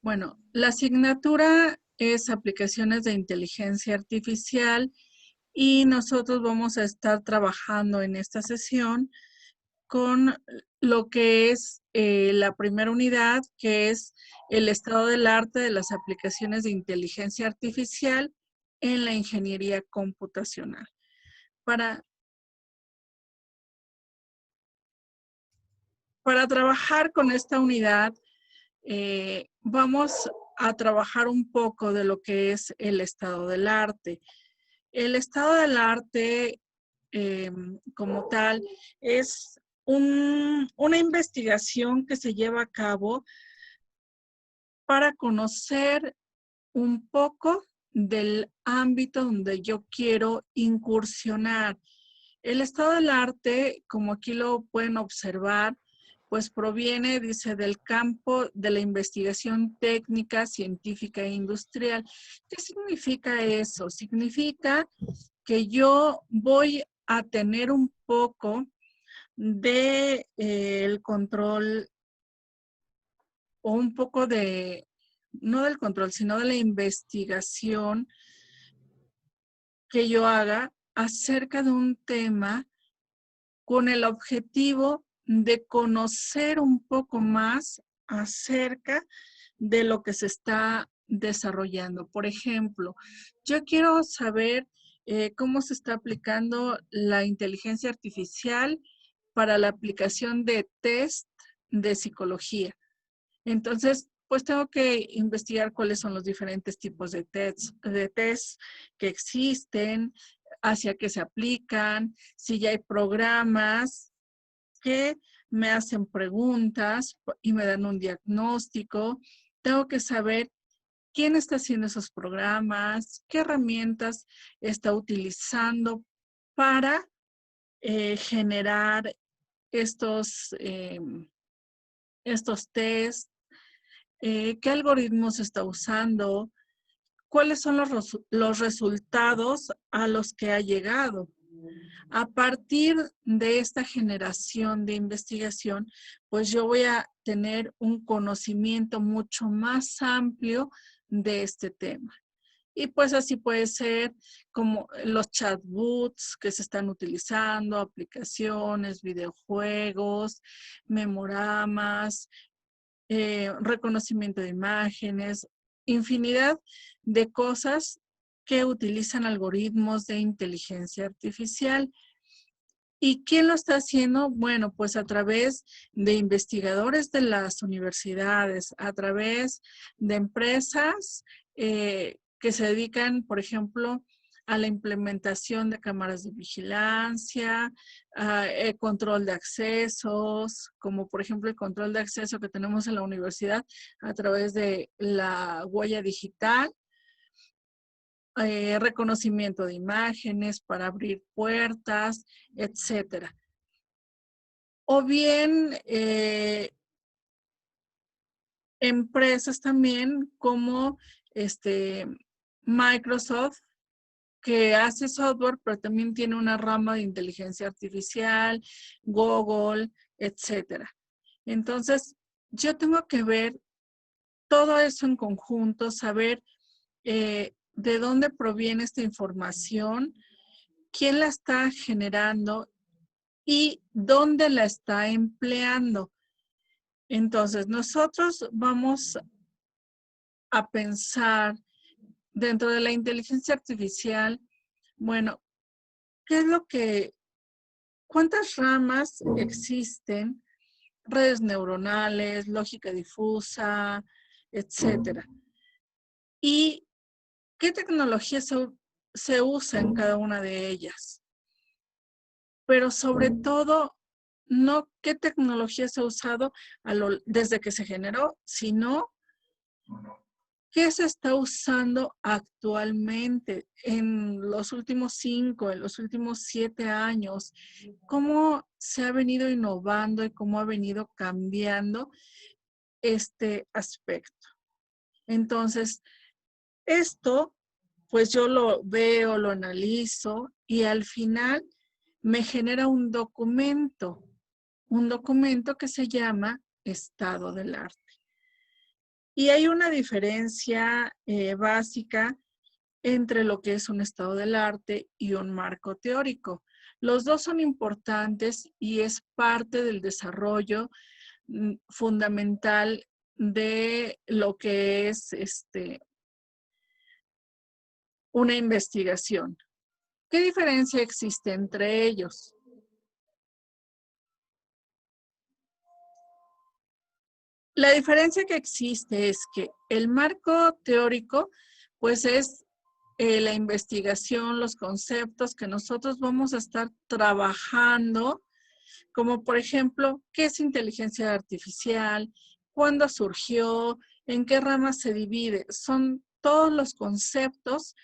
Bueno, la asignatura es aplicaciones de inteligencia artificial y nosotros vamos a estar trabajando en esta sesión con lo que es la primera unidad, que es el estado del arte de las aplicaciones de inteligencia artificial en la ingeniería computacional. Para, para trabajar con esta unidad, vamos a trabajar un poco de lo que es el estado del arte. El estado del arte, como tal, es una investigación que se lleva a cabo para conocer un poco del ámbito donde yo quiero incursionar. El estado del arte, como aquí lo pueden observar, pues proviene, dice, del campo de la investigación técnica, científica e industrial. ¿Qué significa eso? Significa que yo voy a tener un poco de el control o un poco de, no del control, sino de la investigación que yo haga acerca de un tema con el objetivo de conocer un poco más acerca de lo que se está desarrollando. Por ejemplo, yo quiero saber cómo se está aplicando la inteligencia artificial para la aplicación de test de psicología. Entonces, pues tengo que investigar cuáles son los diferentes tipos de test que existen, hacia qué se aplican, si ya hay programas que me hacen preguntas y me dan un diagnóstico. Tengo que saber quién está haciendo esos programas, qué herramientas está utilizando para generar estos, estos tests, qué algoritmos está usando, cuáles son los resultados a los que ha llegado. A partir de esta generación de investigación, pues yo voy a tener un conocimiento mucho más amplio de este tema. Y pues así puede ser como los chatbots que se están utilizando, aplicaciones, videojuegos, memoramas, reconocimiento de imágenes, infinidad de cosas que utilizan algoritmos de inteligencia artificial. ¿Y quién lo está haciendo? Bueno, pues a través de investigadores de las universidades, a través de empresas que se dedican, por ejemplo, a la implementación de cámaras de vigilancia, control de accesos, como por ejemplo el control de acceso que tenemos en la universidad a través de la huella digital, reconocimiento de imágenes para abrir puertas, etcétera. O bien empresas también como Microsoft, que hace software, pero también tiene una rama de inteligencia artificial, Google, etcétera. Entonces, yo tengo que ver todo eso en conjunto, saber de dónde proviene esta información, quién la está generando y dónde la está empleando. Entonces, nosotros vamos a pensar dentro de la inteligencia artificial, bueno, ¿qué es lo que, cuántas ramas existen? Redes neuronales, lógica difusa, etcétera. ¿Y qué tecnología se usa en cada una de ellas? Pero sobre todo, no qué tecnología se ha usado desde que se generó, sino qué se está usando actualmente en los últimos 5, en los últimos 7 años, cómo se ha venido innovando y cómo ha venido cambiando este aspecto. Entonces, esto, pues yo lo veo, lo analizo y al final me genera un documento que se llama estado del arte. Y hay una diferencia básica entre lo que es un estado del arte y un marco teórico. Los dos son importantes y es parte del desarrollo fundamental de lo que es una investigación. ¿Qué diferencia existe entre ellos? La diferencia que existe es que el marco teórico, pues es la investigación, los conceptos que nosotros vamos a estar trabajando, como por ejemplo, ¿qué es inteligencia artificial? ¿Cuándo surgió? ¿En qué ramas se divide? Son todos los conceptos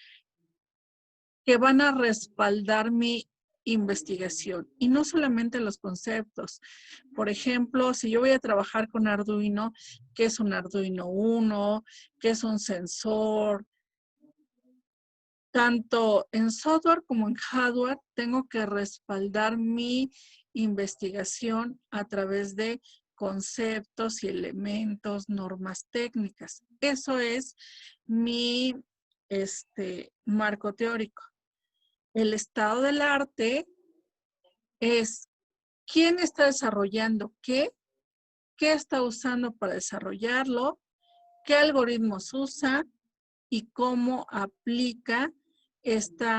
que van a respaldar mi investigación. Y no solamente los conceptos. Por ejemplo, si yo voy a trabajar con Arduino, ¿qué es un Arduino Uno? ¿Qué es un sensor? Tanto en software como en hardware, tengo que respaldar mi investigación a través de conceptos y elementos, normas técnicas. Eso es mi marco teórico. El estado del arte es quién está desarrollando qué está usando para desarrollarlo, qué algoritmos usa y cómo aplica este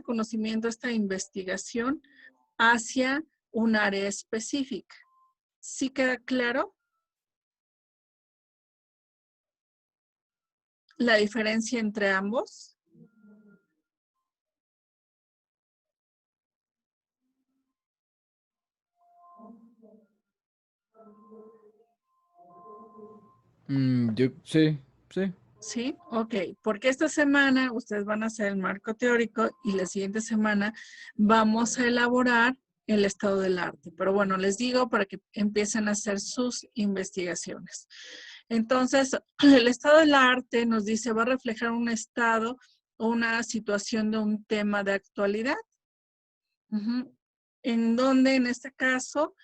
conocimiento, esta investigación hacia un área específica. ¿Sí queda claro la diferencia entre ambos? Sí, sí. Sí, ok, porque esta semana ustedes van a hacer el marco teórico y la siguiente semana vamos a elaborar el estado del arte. Pero bueno, les digo para que empiecen a hacer sus investigaciones. Entonces, el estado del arte nos dice, va a reflejar un estado o una situación de un tema de actualidad. En donde, en este caso,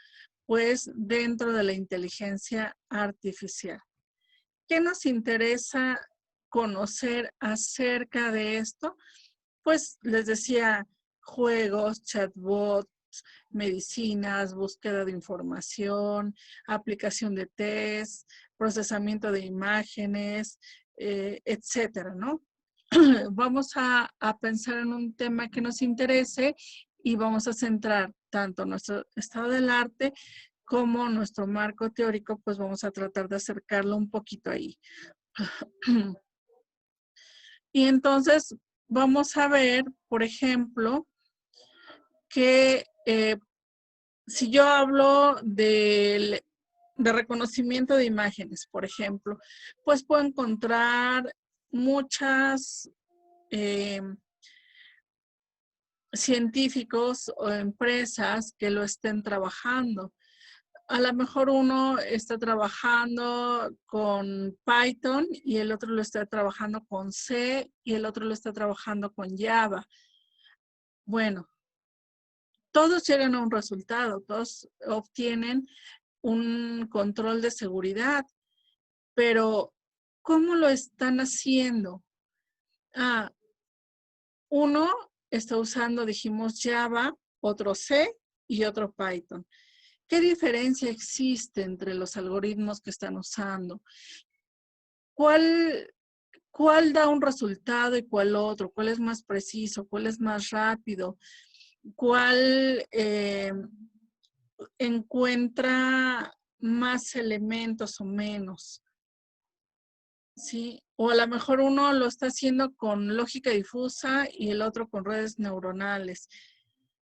pues dentro de la inteligencia artificial. ¿Qué nos interesa conocer acerca de esto? Pues les decía, juegos, chatbots, medicinas, búsqueda de información, aplicación de test, procesamiento de imágenes, etcétera, ¿no? Vamos a pensar en un tema que nos interese y vamos a centrar tanto nuestro estado del arte como nuestro marco teórico, pues vamos a tratar de acercarlo un poquito ahí. Y entonces vamos a ver, por ejemplo, que si yo hablo de reconocimiento de imágenes, por ejemplo, pues puedo encontrar muchas científicos o empresas que lo estén trabajando. A lo mejor uno está trabajando con Python y el otro lo está trabajando con C y el otro lo está trabajando con Java. Bueno, todos llegan a un resultado, todos obtienen un control de seguridad, pero ¿cómo lo están haciendo? Ah, uno está usando, dijimos, Java, otro C y otro Python. ¿Qué diferencia existe entre los algoritmos que están usando? ¿Cuál, cuál da un resultado y cuál otro? ¿Cuál es más preciso? ¿Cuál es más rápido? ¿Cuál encuentra más elementos o menos? ¿Sí? O a lo mejor uno lo está haciendo con lógica difusa y el otro con redes neuronales.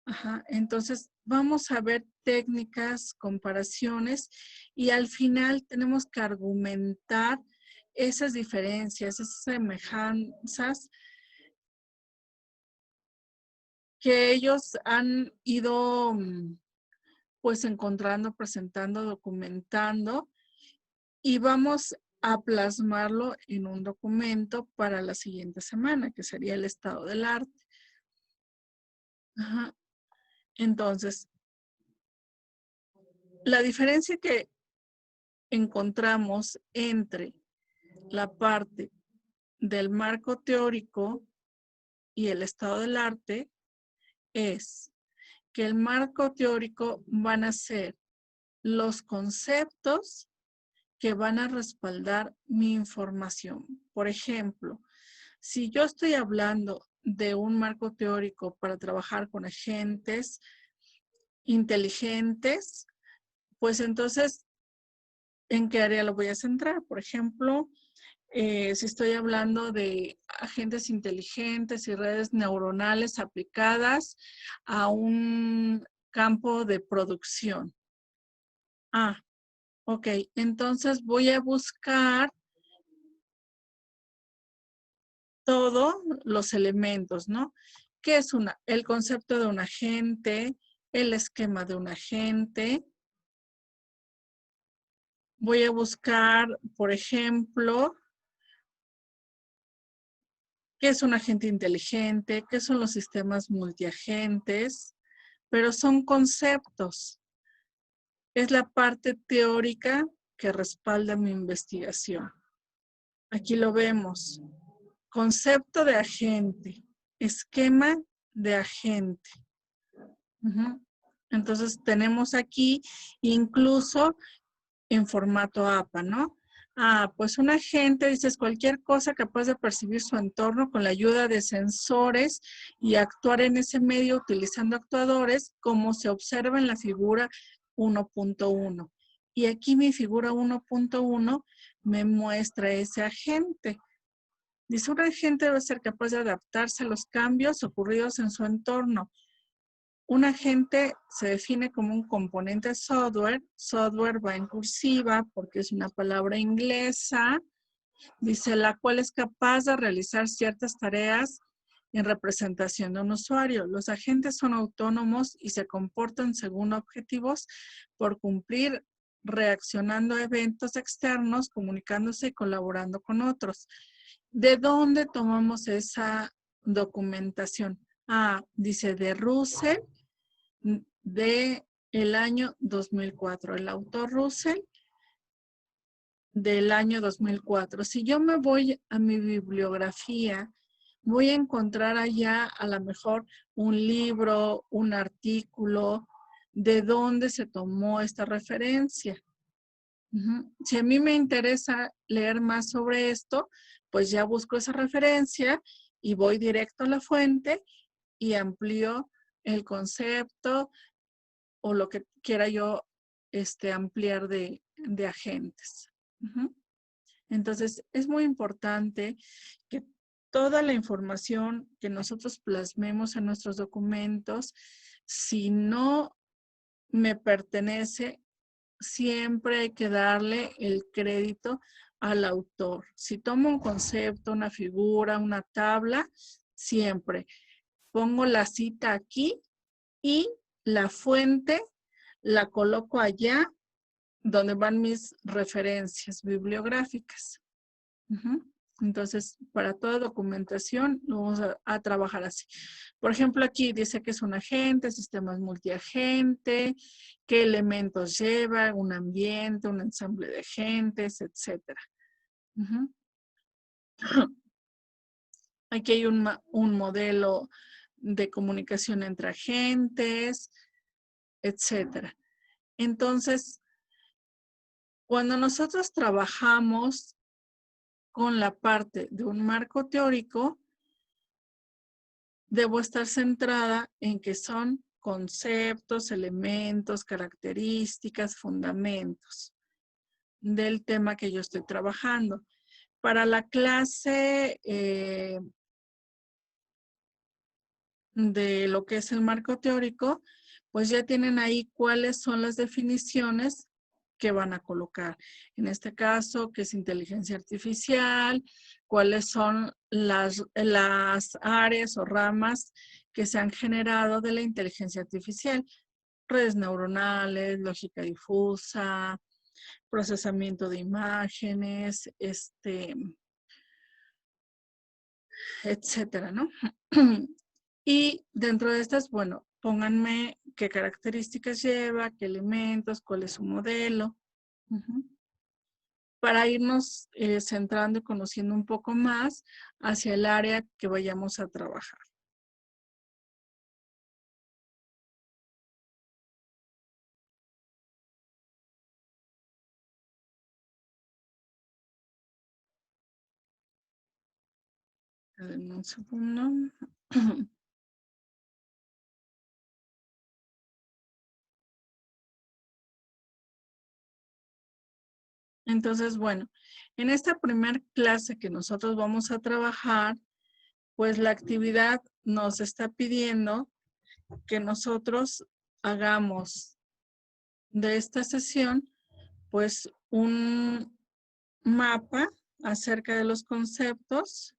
Ajá. Entonces, vamos a ver técnicas, comparaciones y al final tenemos que argumentar esas diferencias, esas semejanzas que ellos han ido pues encontrando, presentando, documentando y vamos a plasmarlo en un documento para la siguiente semana, que sería el estado del arte. Ajá. Entonces, La diferencia que encontramos entre la parte del marco teórico y el estado del arte es que el marco teórico van a ser los conceptos que van a respaldar mi información. Por ejemplo, si yo estoy hablando de un marco teórico para trabajar con agentes inteligentes, pues entonces, ¿en qué área lo voy a centrar? Por ejemplo, si estoy hablando de agentes inteligentes y redes neuronales aplicadas a un campo de producción. Ah, ok. Entonces voy a buscar todos los elementos, ¿no? ¿Qué es el concepto de un agente, el esquema de un agente? Voy a buscar, por ejemplo, qué es un agente inteligente, qué son los sistemas multiagentes, pero son conceptos. Es la parte teórica que respalda mi investigación. Aquí lo vemos. Concepto de agente, esquema de agente. Entonces tenemos aquí incluso en formato APA, ¿no? Ah, pues un agente, dices, cualquier cosa capaz de percibir su entorno con la ayuda de sensores y actuar en ese medio utilizando actuadores, como se observa en la figura 1.1. Y aquí mi figura 1.1 me muestra ese agente. Dice, un agente debe ser capaz de adaptarse a los cambios ocurridos en su entorno. Un agente se define como un componente software. Software va en cursiva porque es una palabra inglesa. Dice, la cual es capaz de realizar ciertas tareas en representación de un usuario. Los agentes son autónomos y se comportan según objetivos por cumplir, reaccionando a eventos externos, comunicándose y colaborando con otros. ¿De dónde tomamos esa documentación? Ah, dice de Russell, de el año 2004. El autor Russell del año 2004. Si yo me voy a mi bibliografía, voy a encontrar allá a lo mejor un libro, un artículo, de dónde se tomó esta referencia. Si a mí me interesa leer más sobre esto, pues ya busco esa referencia y voy directo a la fuente y amplío el concepto o lo que quiera yo ampliar de agentes. Entonces, es muy importante que toda la información que nosotros plasmemos en nuestros documentos, si no me pertenece, siempre hay que darle el crédito al autor. Si tomo un concepto, una figura, una tabla, siempre pongo la cita aquí y la fuente la coloco allá donde van mis referencias bibliográficas. Entonces, para toda documentación, vamos a trabajar así. Por ejemplo, aquí dice que es un agente, sistemas multiagente, qué elementos lleva, un ambiente, un ensamble de agentes, etc. Aquí hay un modelo de comunicación entre agentes, etc. Entonces, cuando nosotros trabajamos con la parte de un marco teórico, debo estar centrada en que son conceptos, elementos, características, fundamentos del tema que yo estoy trabajando. Para la clase de lo que es el marco teórico, pues ya tienen ahí cuáles son las definiciones que van a colocar. En este caso, qué es inteligencia artificial, cuáles son las áreas o ramas que se han generado de la inteligencia artificial. Redes neuronales, lógica difusa, procesamiento de imágenes, etcétera, ¿no? Y dentro de estas, bueno, pónganme qué características lleva, qué elementos, cuál es su modelo. Para irnos centrando y conociendo un poco más hacia el área que vayamos a trabajar. Un segundo. Entonces, bueno, en esta primer clase que nosotros vamos a trabajar, pues la actividad nos está pidiendo que nosotros hagamos de esta sesión, pues un mapa acerca de los conceptos.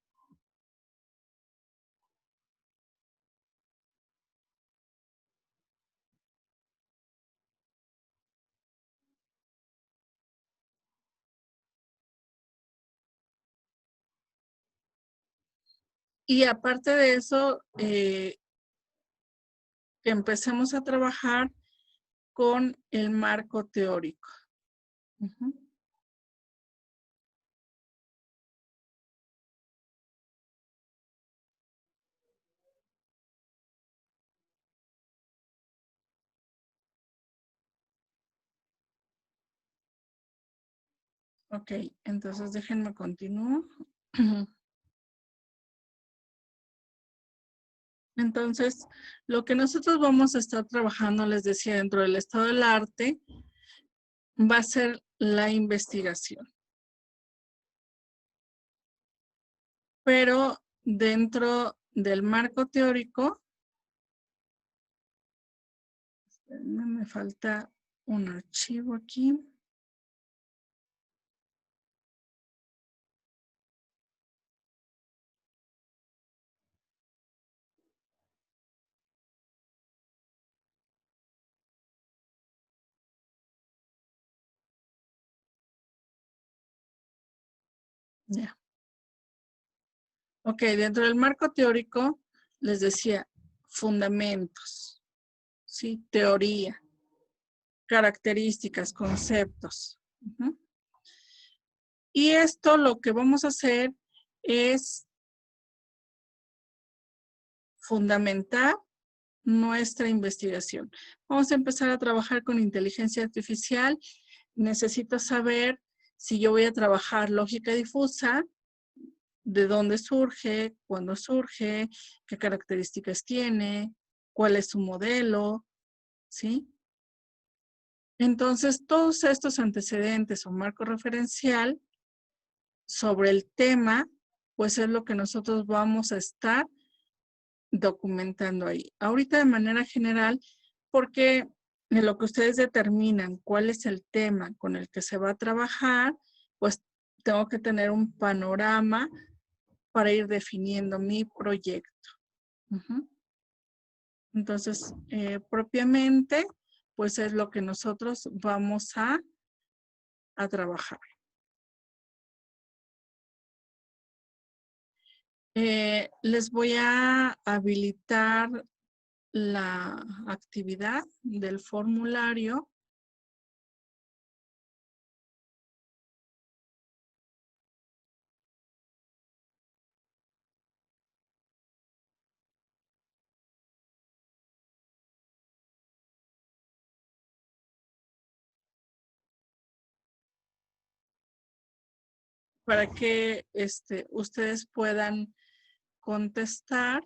Y aparte de eso, empecemos a trabajar con el marco teórico. Ok, entonces déjenme continuar. Entonces, lo que nosotros vamos a estar trabajando, les decía, dentro del estado del arte, va a ser la investigación. Pero dentro del marco teórico, me falta un archivo aquí. Ya. Ok, dentro del marco teórico, les decía, fundamentos, ¿sí? Teoría, características, conceptos. Y esto lo que vamos a hacer es fundamentar nuestra investigación. Vamos a empezar a trabajar con inteligencia artificial. Necesito saber si yo voy a trabajar lógica difusa, de dónde surge, cuándo surge, qué características tiene, cuál es su modelo, ¿sí? Entonces, todos estos antecedentes o marco referencial sobre el tema, pues es lo que nosotros vamos a estar documentando ahí. Ahorita de manera general, porque de lo que ustedes determinan cuál es el tema con el que se va a trabajar, pues tengo que tener un panorama para ir definiendo mi proyecto. Entonces, propiamente, pues es lo que nosotros vamos a trabajar. Les voy a habilitar la actividad del formulario. Para que ustedes puedan contestar